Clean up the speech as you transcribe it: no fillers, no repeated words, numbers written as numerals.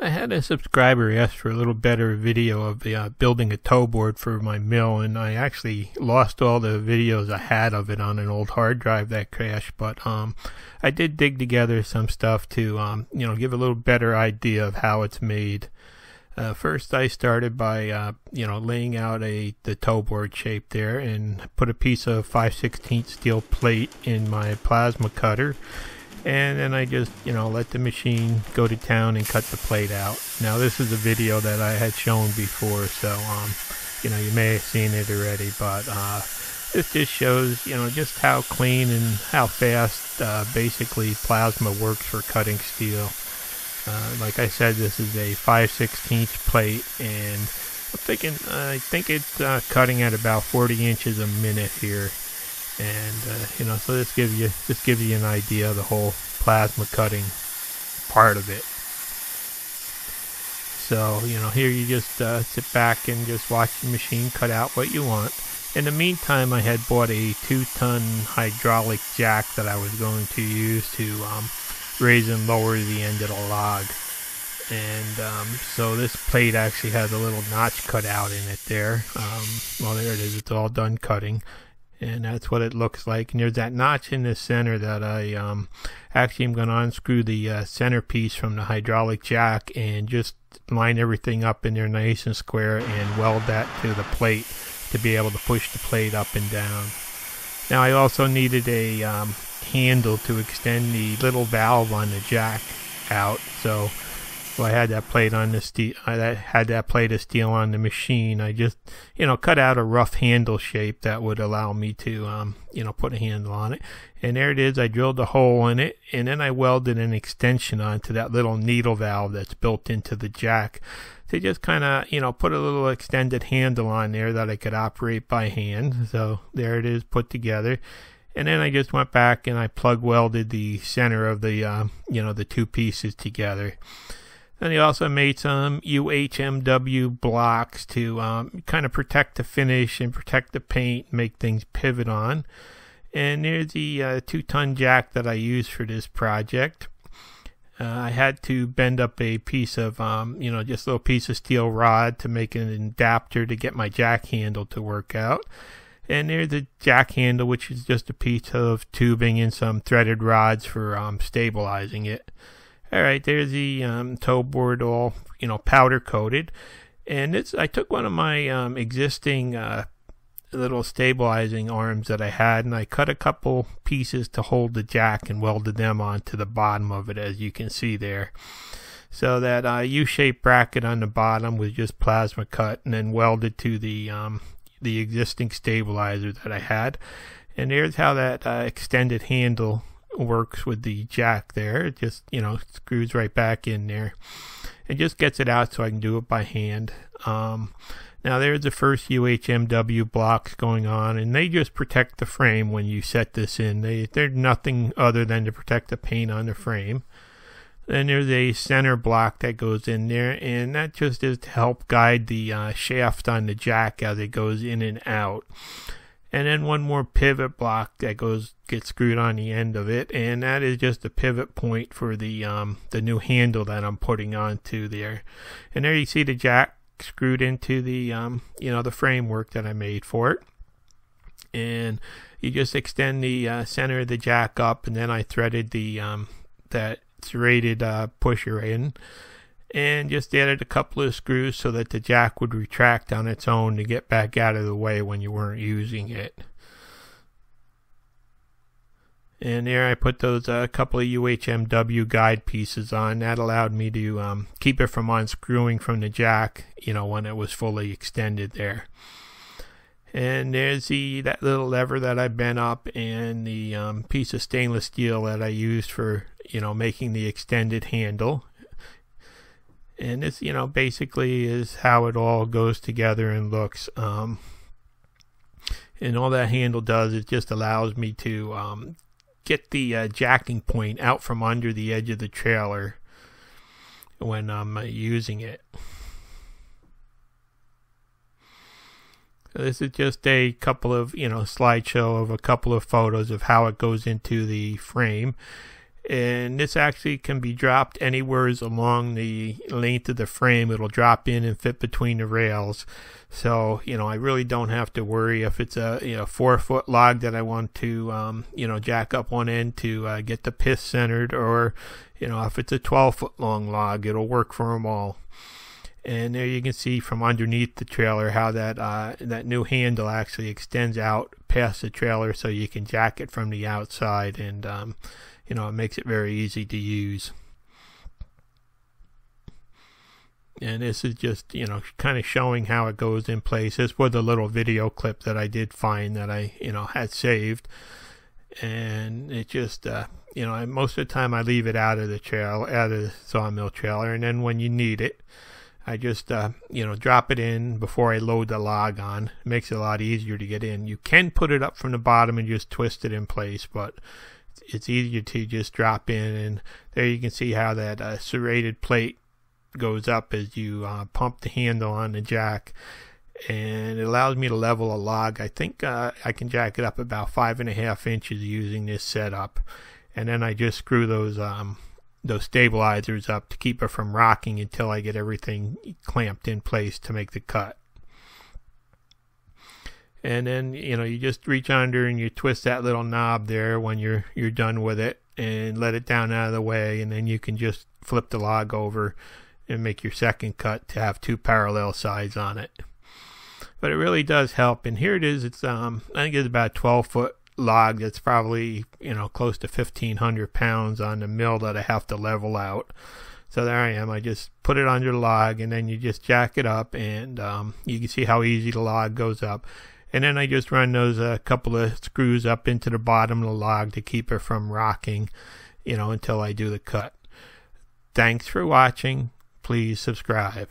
I had a subscriber ask for a little better video of the building a tow board for my mill, and I actually lost all the videos I had of it on an old hard drive that crashed. But I did dig together some stuff to give a little better idea of how it's made. First, I started by laying out the tow board shape there, and put a piece of 5/16 steel plate in my plasma cutter. And then I just, let the machine go to town and cut the plate out. Now, this is a video that I had shown before, so, you may have seen it already, but this just shows, just how clean and how fast, basically, plasma works for cutting steel. Like I said, this is a 5/16 plate, and I think it's cutting at about 40 inches a minute here. And so this gives you an idea of the whole plasma cutting part of it. So here you just sit back and just watch the machine cut out what you want. In the meantime, I had bought a 2-ton hydraulic jack that I was going to use to raise and lower the end of the log. And so this plate actually has a little notch cut out in it there. Well, there it is. It's all done cutting. And that's what it looks like. And there's that notch in the center that I actually am going to unscrew the centerpiece from the hydraulic jack and just line everything up in there nice and square and weld that to the plate to be able to push the plate up and down. Now, I also needed a handle to extend the little valve on the jack out. So I had that plate on the steel. I had that plate of steel on the machine. I just, cut out a rough handle shape that would allow me to, put a handle on it. And there it is. I drilled a hole in it, and then I welded an extension onto that little needle valve that's built into the jack to just kind of, put a little extended handle on there that I could operate by hand. So there it is, put together. And then I just went back and I plug welded the center of the, the two pieces together. And he also made some UHMW blocks to kind of protect the finish and protect the paint, make things pivot on. And there's the 2-ton jack that I used for this project. I had to bend up a piece of, just a little piece of steel rod to make an adapter to get my jack handle to work out. And there's the jack handle, which is just a piece of tubing and some threaded rods for stabilizing it. All right, there's the tow board all, powder coated. And I took one of my existing little stabilizing arms that I had, and I cut a couple pieces to hold the jack and welded them onto the bottom of it, as you can see there. So that U-shaped bracket on the bottom was just plasma cut and then welded to the existing stabilizer that I had. And there's how that extended handle works with the jack there. It just screws right back in there and just gets it out so I can do it by hand. Now there's the first UHMW blocks going on, and they just protect the frame when you set this in. They're nothing other than to protect the paint on the frame. Then there's a center block that goes in there, and that just is to help guide the shaft on the jack as it goes in and out. And then one more pivot block that gets screwed on the end of it, and that is just a pivot point for the new handle that I'm putting onto there. And there you see the jack screwed into the the framework that I made for it. And you just extend the center of the jack up, and then I threaded the that serrated pusher in, and just added a couple of screws so that the jack would retract on its own to get back out of the way when you weren't using it. And there I put those couple of UHMW guide pieces on. That allowed me to keep it from unscrewing from the jack, when it was fully extended there. And there's that little lever that I bent up, and the piece of stainless steel that I used for, making the extended handle. And this, basically is how it all goes together and looks. And all that handle does is just allows me to get the jacking point out from under the edge of the trailer when I'm using it. So this is just a couple of, slideshow of a couple of photos of how it goes into the frame. And this actually can be dropped anywhere along the length of the frame. It'll drop in and fit between the rails. So, I really don't have to worry if it's a 4-foot log that I want to, jack up one end to get the pith centered, or, if it's a 12-foot long log, it'll work for them all. And there you can see from underneath the trailer how that new handle actually extends out past the trailer, so you can jack it from the outside, and it makes it very easy to use. And this is just, kind of showing how it goes in place. This was a little video clip that I did find that I, had saved. And it just, most of the time I leave it out of the sawmill trailer. And then when you need it, I just, drop it in before I load the log on. It makes it a lot easier to get in. You can put it up from the bottom and just twist it in place, but it's easier to just drop in. And there you can see how that serrated plate goes up as you pump the handle on the jack, and it allows me to level a log. I think I can jack it up about 5.5 inches using this setup, and then I just screw those stabilizers up to keep it from rocking until I get everything clamped in place to make the cut. And then you just reach under and you twist that little knob there when you're done with it, and let it down out of the way, and then you can just flip the log over and make your second cut to have 2 parallel sides on it. But it really does help. And here it is. It's I think it's about a 12-foot log that's probably close to 1,500 pounds on the mill that I have to level out. So there I am. I just put it under the log, and then you just jack it up, and you can see how easy the log goes up. And then I just run those couple of screws up into the bottom of the log to keep it from rocking, until I do the cut. Thanks for watching. Please subscribe.